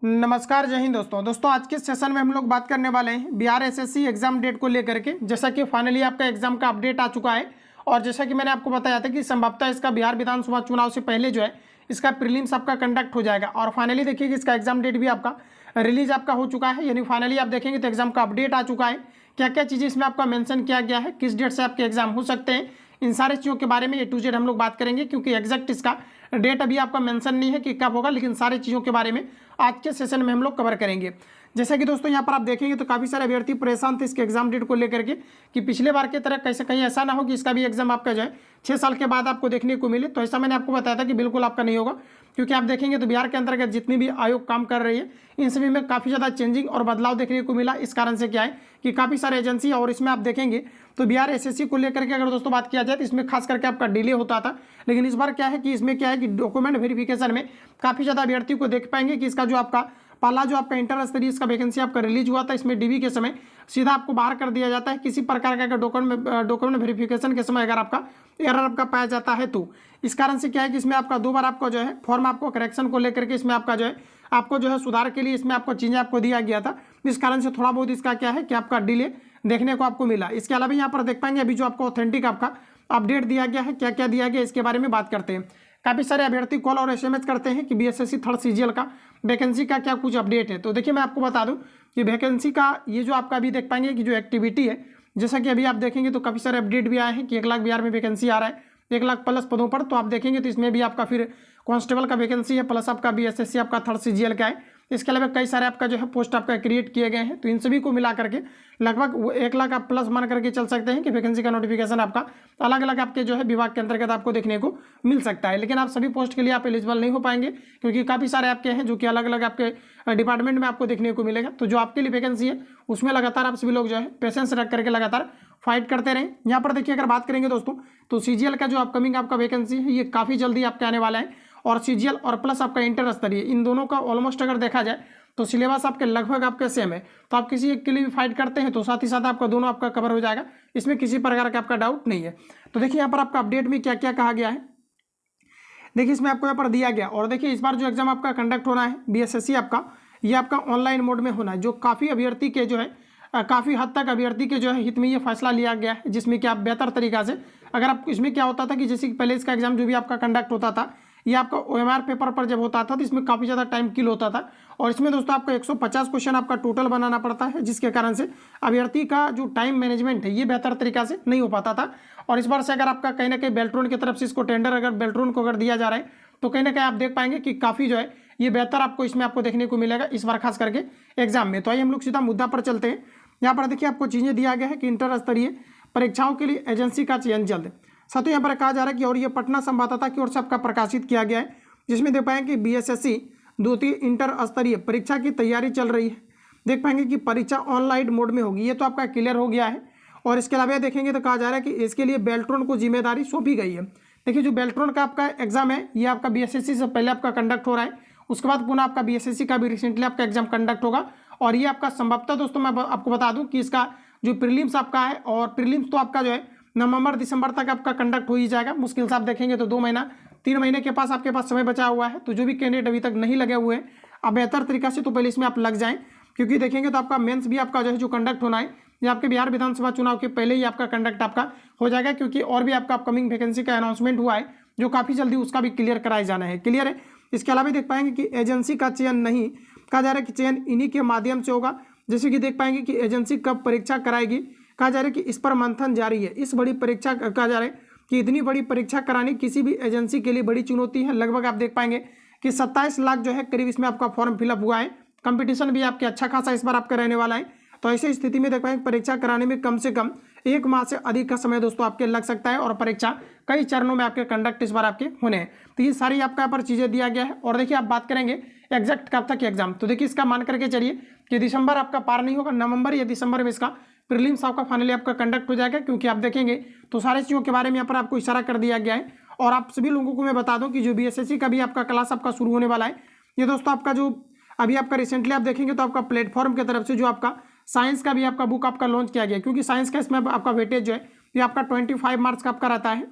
नमस्कार, जय हिंद दोस्तों। आज के सेशन में हम लोग बात करने वाले हैं बिहार एसएससी एग्जाम डेट को लेकर के। जैसा कि फाइनली आपका एग्जाम का अपडेट आ चुका है और जैसा कि मैंने आपको बताया था कि संभवतः इसका बिहार विधानसभा चुनाव से पहले जो है इसका प्रीलिम्स आपका कंडक्ट हो जाएगा। और फाइनली देखिए कि इसका एग्जाम डेट भी आपका रिलीज आपका हो चुका है, यानी फाइनली आप देखेंगे तो एग्जाम का अपडेट आ चुका है। क्या क्या चीज़ें इसमें आपका मेंशन किया गया है, किस डेट से आपके एग्जाम हो सकते हैं, इन सारी चीज़ों के बारे में A to Z हम लोग बात करेंगे। क्योंकि एग्जैक्ट इसका डेट अभी आपका मेंशन नहीं है कि कब होगा, लेकिन सारी चीज़ों के बारे में आज के सेशन में हम लोग कवर करेंगे। जैसा कि दोस्तों यहाँ पर आप देखेंगे तो काफ़ी सारे अभ्यर्थी परेशान थे इसके एग्जाम डेट को लेकर के कि पिछले बार की तरह कैसे कहीं ऐसा ना हो कि इसका भी एग्जाम आपका जो है 6 साल के बाद आपको देखने को मिले। तो ऐसा मैंने आपको बताया था कि बिल्कुल आपका नहीं होगा, क्योंकि आप देखेंगे तो बिहार के अंतर्गत जितनी भी आयोग काम कर रही है इन सभी में काफ़ी ज़्यादा चेंजिंग और बदलाव देखने को मिला। इस कारण से क्या है कि काफ़ी सारे एजेंसी और इसमें आप देखेंगे तो बिहार एसएससी को लेकर के अगर दोस्तों बात किया जाए तो इसमें खास करके आपका डिले होता था, लेकिन इस बार क्या है कि इसमें क्या है कि डॉक्यूमेंट वेरिफिकेशन में काफ़ी ज़्यादा अभ्यर्थी को देख पाएंगे कि इसका जो आपका पहला जो आपका इंटर स्तरीय इसका वैकेंसी आपका रिलीज हुआ था, इसमें डीबी के समय सीधा आपको बाहर कर दिया जाता है। किसी प्रकार का अगर डॉक्यूमेंट वेरिफिकेशन के समय अगर आपका एरर आपका पाया जाता है तो इस कारण से क्या है कि इसमें आपका 2 बार आपको जो है फॉर्म आपको करेक्शन को लेकर के इसमें आपका जो है आपको जो है सुधार के लिए इसमें आपको चीज़ें आपको दिया गया था। इस कारण से थोड़ा बहुत इसका क्या है कि आपका डिले देखने को आपको मिला। इसके अलावा यहाँ पर देख पाएंगे अभी जो आपको ऑथेंटिक आपका अपडेट दिया गया है, क्या क्या दिया गया इसके बारे में बात करते हैं। काफ़ी सारे अभ्यर्थी कॉल और एसएमएस करते हैं कि बीएसएससी थर्ड सीजीएल का वैकेंसी का क्या कुछ अपडेट है। तो देखिए मैं आपको बता दूं कि वैकेंसी का ये जो आपका अभी देख पाएंगे कि जो एक्टिविटी है, जैसा कि अभी आप देखेंगे तो काफ़ी सारे अपडेट भी आए हैं कि 1 लाख बिहार में वैकेंसी आ रहा है, 1 लाख प्लस पदों पर। तो आप देखेंगे तो इसमें भी आपका फिर कांस्टेबल का वैकेंसी है, प्लस आपका बीएसएससी आपका थर्ड सीजीएल का है। इसके अलावा कई सारे आपका जो है पोस्ट आपका क्रिएट किए गए हैं। तो इन सभी को मिला करके लगभग 1 लाख आप प्लस मान करके चल सकते हैं कि वैकेंसी का नोटिफिकेशन आपका अलग अलग आपके जो है विभाग के अंतर्गत आपको देखने को मिल सकता है। लेकिन आप सभी पोस्ट के लिए आप एलिजिबल नहीं हो पाएंगे, क्योंकि काफ़ी सारे आपके हैं जो कि अलग अलग आपके डिपार्टमेंट में आपको देखने को मिलेगा। तो जो आपके लिए वैकेंसी है उसमें लगातार आप सभी लोग जो है पेशेंस रख करके लगातार फाइट करते रहें। यहाँ पर देखिए अगर बात करेंगे दोस्तों तो सीजीएल का जो अपकमिंग आपका वैकेंसी है ये काफ़ी जल्दी आपके आने वाला है। और सीजीएल और प्लस आपका इंटर स्तरीय इन दोनों का ऑलमोस्ट अगर देखा जाए तो सिलेबस आपके लगभग आपके सेम है। तो आप किसी एक के लिए भी फाइट करते हैं तो साथ ही साथ आपका दोनों आपका कवर हो जाएगा, इसमें किसी प्रकार का आपका डाउट नहीं है। तो देखिए यहाँ पर आपका अपडेट में क्या क्या कहा गया है, देखिए इसमें आपको यहाँ पर दिया गया। और देखिए इस बार जो एग्जाम आपका कंडक्ट होना है बीएसएससी आपका, ये आपका ऑनलाइन मोड में होना है, जो काफ़ी अभ्यर्थी के जो है काफ़ी हद तक अभ्यर्थी के जो है हित में ये फैसला लिया गया है, जिसमें कि आप बेहतर तरीका से अगर आप इसमें क्या होता था कि जैसे कि पहले इसका एग्जाम जो भी आपका कंडक्ट होता था ये आपका OMR पेपर पर जब होता था तो इसमें काफ़ी ज़्यादा टाइम किल होता था। और इसमें दोस्तों आपका 150 क्वेश्चन आपका टोटल बनाना पड़ता है, जिसके कारण से अभ्यर्थी का जो टाइम मैनेजमेंट है ये बेहतर तरीका से नहीं हो पाता था। और इस बार से अगर आपका कहीं ना कहीं बेल्ट्रॉन की तरफ से इसको टेंडर अगर बेल्ट्रॉन को अगर दिया जा रहा है तो कहीं ना कहीं आप देख पाएंगे कि काफ़ी जो है ये बेहतर आपको इसमें आपको देखने को मिलेगा इस बार खास करके एग्जाम में। तो आइए हम लोग सीधा मुद्दा पर चलते हैं। यहाँ पर देखिए आपको चीज़ें दिया गया है कि इंटर स्तरीय परीक्षाओं के लिए एजेंसी का चयन जल्द। साथ ही यहाँ पर कहा जा रहा है कि और ये पटना संवाददाता की ओर से आपका प्रकाशित किया गया है, जिसमें देख पाएंगे कि बीएसएससी द्वितीय इंटर स्तरीय परीक्षा की तैयारी चल रही है। देख पाएंगे कि परीक्षा ऑनलाइन मोड में होगी, ये तो आपका क्लियर हो गया है। और इसके अलावा देखेंगे तो कहा जा रहा है कि इसके लिए बेल्ट्रॉन को जिम्मेदारी सौंपी गई है। देखिए जो बेल्ट्रॉन का आपका एग्जाम है ये आपका बीएसएससी से पहले आपका कंडक्ट हो रहा है, उसके बाद पुनः आपका बीएसएससी का भी रिसेंटली आपका एग्जाम कंडक्ट होगा। और ये आपका संभवतः दोस्तों मैं आपको बता दूं कि इसका जो प्रीलिम्स आपका है, और प्रीलिम्स तो आपका जो है नवंबर दिसंबर तक आपका कंडक्ट हो ही जाएगा। मुश्किल से आप देखेंगे तो 2 महीना 3 महीने के पास आपके पास समय बचा हुआ है। तो जो भी कैंडिडेट अभी तक नहीं लगे हुए हैं आप बेहतर तरीका से तो पहले इसमें आप लग जाएं, क्योंकि देखेंगे तो आपका मेंस भी आपका जो है जो कंडक्ट होना है ये आपके बिहार विधानसभा चुनाव के पहले ही आपका कंडक्ट आपका हो जाएगा। क्योंकि और भी आपका अपकमिंग वैकेंसी का अनाउंसमेंट हुआ है जो काफ़ी जल्दी उसका भी क्लियर कराया जाना है। क्लियर है। इसके अलावा देख पाएंगे कि एजेंसी का चयन नहीं कहा जा रहा है कि चयन इन्हीं के माध्यम से होगा। जैसे कि देख पाएंगे कि एजेंसी कब परीक्षा कराएगी, कहा जा रहा है कि इस पर मंथन जारी है। इस बड़ी परीक्षा कहा जा रहा है कि इतनी बड़ी परीक्षा करानी किसी भी एजेंसी के लिए बड़ी चुनौती है। लगभग आप देख पाएंगे कि 27 लाख जो है करीब इसमें आपका फॉर्म फिलअप हुआ है। कंपटीशन भी आपके अच्छा खासा इस बार आपका रहने वाला है। तो ऐसी स्थिति में देख पाएंगे परीक्षा कराने में कम से कम 1 माह से अधिक का समय दोस्तों आपके लग सकता है। और परीक्षा कई चरणों में आपके कंडक्ट इस बार आपके होने हैं। तो ये सारी आपका यहाँ पर चीज़ें दिया गया है। और देखिए आप बात करेंगे एग्जैक्ट कब तक एग्जाम, तो देखिए इसका मान करके चलिए कि दिसंबर आपका पार नहीं होगा, नवंबर या दिसंबर में इसका प्रीलिम्स आपका फाइनली आपका कंडक्ट हो जाएगा। क्योंकि आप देखेंगे तो सारी चीज़ों के बारे में यहाँ पर आपको इशारा कर दिया गया है। और आप सभी लोगों को मैं बता दूं कि जो बीएसएससी का भी आपका क्लास आपका शुरू होने वाला है, ये दोस्तों आपका जो अभी आपका रिसेंटली आप देखेंगे तो आपका प्लेटफॉर्म की तरफ से जो आपका साइंस का भी आपका बुक आपका लॉन्च किया गया। क्योंकि साइंस का इसमें आपका वेटेज जो है ये आपका 25 मार्क्स का आपका रहता है।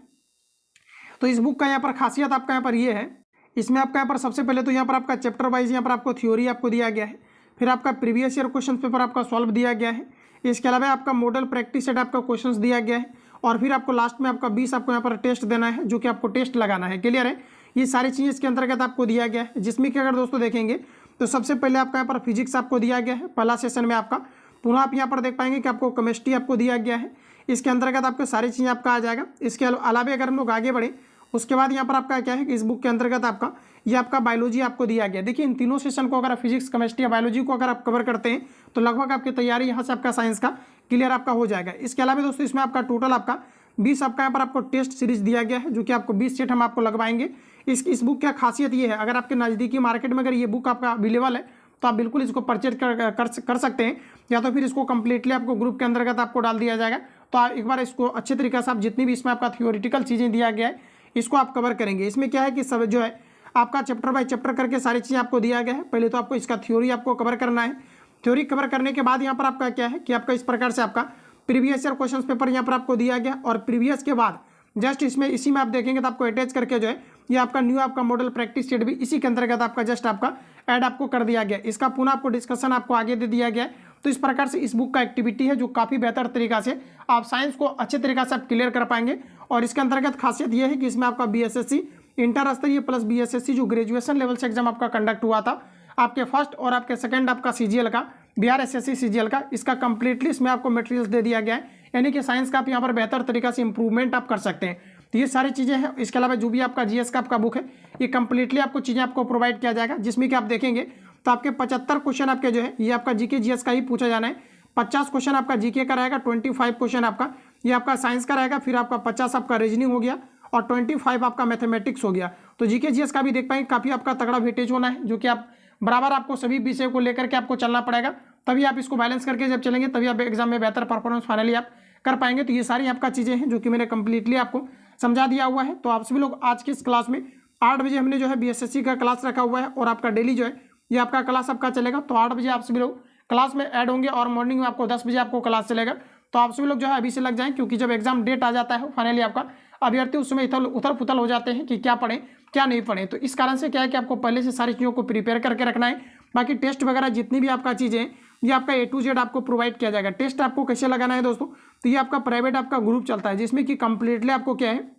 तो इस बुक का यहाँ पर खासियत आपका यहाँ पर ये है इसमें आपका यहाँ पर सबसे पहले तो यहाँ पर आपका चैप्टर वाइज यहाँ पर आपको थ्योरी आपको दिया गया है, फिर आपका प्रीवियस ईयर क्वेश्चन पेपर आपका सॉल्व दिया गया है, इसके अलावा आपका मॉडल प्रैक्टिस सेट आपका क्वेश्चंस दिया गया है, और फिर आपको लास्ट में आपका 20 आपको यहाँ पर टेस्ट देना है, जो कि आपको टेस्ट लगाना है। क्लियर है, ये सारी चीज़ें इसके अंतर्गत आपको दिया गया है, जिसमें कि अगर दोस्तों देखेंगे तो सबसे पहले आपका यहाँ पर फिजिक्स आपको दिया गया है पहला सेशन में आपका। पुनः आप यहाँ पर देख पाएंगे कि आपको केमिस्ट्री आपको दिया गया है, इसके अंतर्गत आपको सारी चीज़ें आपका आ जाएगा। इसके अलावा अगर हम लोग आगे बढ़े उसके बाद यहाँ पर आपका क्या है कि इस बुक के अंतर्गत आपका ये आपका बायोलॉजी आपको दिया गया। देखिए इन तीनों सेशन को अगर फिजिक्स केमिस्ट्री या बायोलॉजी को अगर आप कवर करते हैं तो लगभग आपकी तैयारी यहाँ से आपका साइंस का क्लियर आपका हो जाएगा। इसके अलावा दोस्तों इसमें आपका टोटल आपका 20 आपका यहाँ पर आपको टेस्ट सीरीज दिया गया है, जो कि आपको 20 सेट हम आपको लगवाएंगे। इस बुक की खासियत ये है, अगर आपके नज़दीकी मार्केट में अगर ये बुक आपका अवेलेबल है तो आप बिल्कुल इसको परचेज कर सकते हैं, या तो फिर इसको कंप्लीटली आपको ग्रुप के अंतर्गत आपको डाल दिया जाएगा। तो आप एक बार इसको अच्छे तरीके से आप जितनी भी इसमें आपका थियोरिटिकल चीज़ें दिया गया है इसको आप कवर करेंगे। इसमें क्या है कि सब जो है आपका चैप्टर बाय चैप्टर करके सारी चीज़ें आपको दिया गया है। पहले तो आपको इसका थ्योरी आपको कवर करना है, थ्योरी कवर करने के बाद यहाँ पर आपका क्या है कि आपका इस प्रकार से आपका प्रीवियस ईयर क्वेश्चन पेपर यहाँ पर आपको दिया गया, और प्रीवियस के बाद जस्ट इसी में आप देखेंगे तो आपको अटैच करके जो है ये आपका न्यू आपका मॉडल प्रैक्टिस सेट भी इसी के अंतर्गत आपका जस्ट आपका ऐड आपको कर दिया गया। इसका पुनः आपको डिस्कशन आपको आगे दे दिया गया है। तो इस प्रकार से इस बुक का एक्टिविटी है जो काफ़ी बेहतर तरीका से आप साइंस को अच्छे तरीका से आप क्लियर कर पाएंगे। और इसके अंतर्गत खासियत यह है कि इसमें आपका बीएसएससी इंटर स्तरीय प्लस बीएसएससी जो ग्रेजुएशन लेवल से एग्जाम आपका कंडक्ट हुआ था, आपके फर्स्ट और आपके सेकंड आपका सीजीएल का बिहार एसएससी सीजीएल का, इसका कंप्लीटली इसमें आपको मटेरियल्स दे दिया गया है, यानी कि साइंस का आप यहाँ पर बेहतर तरीका से इंप्रूवमेंट आप कर सकते हैं। तो ये सारी चीज़ें हैं। इसके अलावा जो भी आपका जीएस का आपका बुक है ये कंप्लीटली आपको चीज़ें आपको प्रोवाइड किया जाएगा, जिसमें कि आप देखेंगे तो आपके 75 क्वेश्चन आपके जो है ये आपका जीके जीएस का ही पूछा जाना है। 50 क्वेश्चन आपका जीके का रहेगा, 25 क्वेश्चन आपका ये आपका साइंस का रहेगा, फिर आपका 50 आपका रीजनिंग हो गया और 25 आपका मैथमेटिक्स हो गया। तो जीके जीएस का भी देख पाएंगे काफ़ी आपका तगड़ा वेटेज होना है, जो कि आप बराबर आपको सभी विषय को लेकर के आपको चलना पड़ेगा, तभी आप इसको बैलेंस करके जब चलेंगे तभी आप एग्जाम में बेहतर परफॉर्मेंस फाइनली आप कर पाएंगे। तो ये सारी आपका चीज़ें हैं जो कि मैंने कंप्लीटली आपको समझा दिया हुआ है। तो आप सभी लोग आज की इस क्लास में 8 बजे हमने जो है बीएसएससी का क्लास रखा हुआ है, और आपका डेली जो है ये आपका क्लास आपका चलेगा। तो 8 बजे आप सभी लोग क्लास में ऐड होंगे, और मॉर्निंग में आपको 10 बजे आपको क्लास चलेगा। तो आप सभी लोग जो है अभी से लग जाएं, क्योंकि जब एग्जाम डेट आ जाता है फाइनली आपका अभ्यर्थी उस समय उथल पुथल हो जाते हैं कि क्या पढ़ें क्या नहीं पढ़ें। तो इस कारण से क्या है कि आपको पहले से सारी चीज़ों को प्रिपेयर करके रखना है। बाकी टेस्ट वगैरह जितनी भी आपका चीज़ें ये आपका A to Z आपको प्रोवाइड किया जाएगा। टेस्ट आपको कैसे लगाना है दोस्तों, तो ये आपका प्राइवेट आपका ग्रुप चलता है, जिसमें कि कंप्लीटली आपको क्या है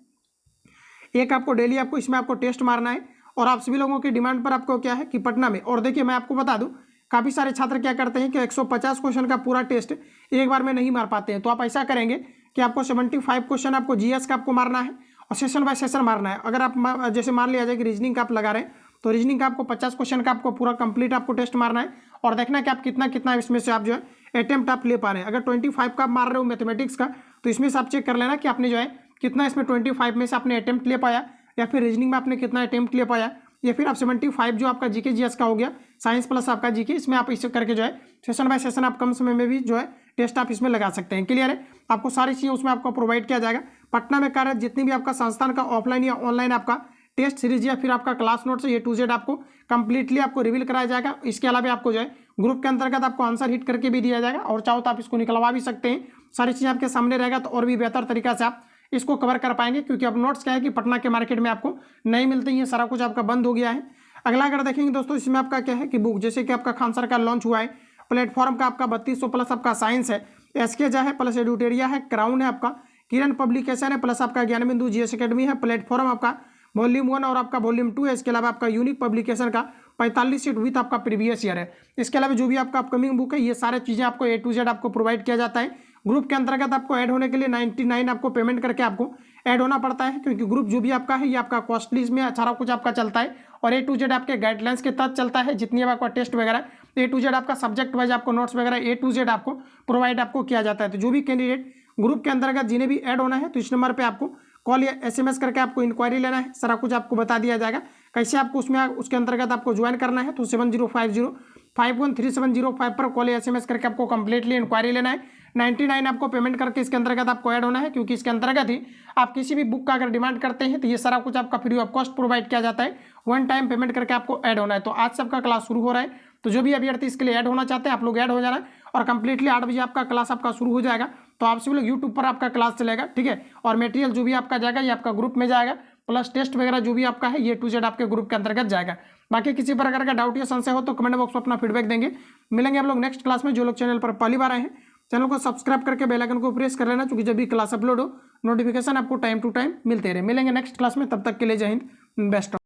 एक आपको डेली आपको इसमें आपको टेस्ट मारना है, और आप सभी लोगों की डिमांड पर आपको क्या है कि पटना में। और देखिए मैं आपको बता दूं काफ़ी सारे छात्र क्या करते हैं कि 150 क्वेश्चन का पूरा टेस्ट एक बार में नहीं मार पाते हैं। तो आप ऐसा करेंगे कि आपको 75 क्वेश्चन आपको जीएस का आपको मारना है, और सेशन बाय सेशन मारना है। अगर आप जैसे मान लिया जाए कि रीजनिंग का आप लगा रहे हैं तो रीजनिंग का आपको 50 क्वेश्चन का आपको पूरा कंप्लीट आपको टेस्ट मारना है, और देखना है कि आप कितना इसमें से आप जो है अटेम्प्ट आप ले पा रहे हैं। अगर 25 का आप मार रहे हो मैथमेटिक्स का, तो इसमें से आप चेक कर लेना कि आपने जो है कितना इसमें 25 में से आपने अटेम्प्ट ले पाया, या फिर रीजनिंग में आपने कितना अटेम्प्ट ले पाया, या फिर आप 75 जो आपका जीके जीएस का हो गया साइंस प्लस आपका जीके, इसमें आप इसे करके जो है सेशन बाय सेशन आप कम समय में भी जो है टेस्ट आप इसमें लगा सकते हैं। क्लियर है, आपको सारी चीज़ें उसमें आपको प्रोवाइड किया जाएगा। पटना में कार्यरत जितनी भी आपका संस्थान का ऑफलाइन या ऑनलाइन आपका टेस्ट सीरीज या फिर आपका class notes A to Z आपको कंप्लीटली आपको रिवील कराया जाएगा। इसके अलावा आपको जो है ग्रुप के अंतर्गत आपको आंसर हिट करके भी दिया जाएगा, और चाहो तो आप इसको निकलवा भी सकते हैं। सारी चीज़ें आपके सामने रहेगा तो और भी बेहतर तरीका से आप इसको कवर कर पाएंगे, क्योंकि अब नोट्स क्या है कि पटना के मार्केट में आपको नहीं मिलते हैं, सारा कुछ आपका बंद हो गया है। अगला अगर देखेंगे दोस्तों इसमें आपका क्या है कि बुक जैसे कि आपका खान सर का लॉन्च हुआ है, प्लेटफॉर्म का आपका 3200 प्लस आपका साइंस है, एसके है प्लस एडुटेरिया है, क्राउन है आपका, किरण पब्लिकेशन है, प्लस आपका ज्ञान बिंदु जीएस अकेडमी है, प्लेटफॉर्म आपका वॉल्यूम 1 और आपका वॉल्यूम 2 है। इसके अलावा आपका यूनिक पब्लिकेशन का 45 सीट विथ आपका प्रीवियस ईयर है। इसके अलावा जो भी आपका अपकमिंग बुक है ये सारी चीज़ें आपको A to Z आपको प्रोवाइड किया जाता है। ग्रुप के अंतर्गत आपको ऐड होने के लिए 99 आपको पेमेंट करके आपको ऐड होना पड़ता है, क्योंकि ग्रुप जो भी आपका है ये आपका कॉस्टली इसमें सारा कुछ आपका चलता है, और A to Z आपके गाइडलाइंस के तहत चलता है। जितनी आपका टेस्ट वगैरह A to Z आपका सब्जेक्ट वाइज आपको नोट्स वगैरह A to Z आपको प्रोवाइड आपको किया जाता है। तो जो भी कैंडिडेट ग्रुप के अंतर्गत जिन्हें भी ऐड होना है तो इस नंबर पर आपको कॉल या SMS करके आपको इंक्वायरी लेना है, सारा कुछ आपको बता दिया जाएगा कैसे आपको उसमें उसके अंतर्गत आपको ज्वाइन करना है। तो 7050513705 पर कॉल या SMS करके आपको कंप्लीटली इंक्वायरी लेना है। 99 आपको पेमेंट करके इसके अंतर्गत आपको ऐड होना है, क्योंकि इसके अंतर्गत ही आप किसी भी बुक का अगर डिमांड करते हैं तो ये सारा कुछ आपका फ्री ऑफ कॉस्ट प्रोवाइड किया जाता है। 1 टाइम पेमेंट करके आपको ऐड होना है। तो आज से आपका क्लास शुरू हो रहा है, तो जो भी अभ्यर्थी इसके लिए ऐड होना चाहते हैं आप लोग ऐड हो जाना, और कंप्लीटली 8 बजे आपका क्लास आपका शुरू हो जाएगा। तो आप सभी लोग यूट्यूब पर आपका क्लास चलेगा, ठीक है, और मटेरियल जो भी आपका जाएगा ये आपका ग्रुप में जाएगा। प्लस टेस्ट वगैरह जो भी आपका है ये टू जेड आपके ग्रुप के अंतर्गत जाएगा। बाकी किसी प्रकार का डाउट या संशय हो तो कमेंट बॉक्स में अपना फीडबैक देंगे। मिलेंगे हम लोग नेक्स्ट क्लास में। जो लोग चैनल पर पहली बार आए हैं चैनल को सब्सक्राइब करके बेल आइकन को प्रेस कर लेना, क्योंकि जब भी क्लास अपलोड हो नोटिफिकेशन आपको टाइम टू टाइम मिलते रहे। मिलेंगे नेक्स्ट क्लास में, तब तक के लिए जय हिंद, बेस्ट।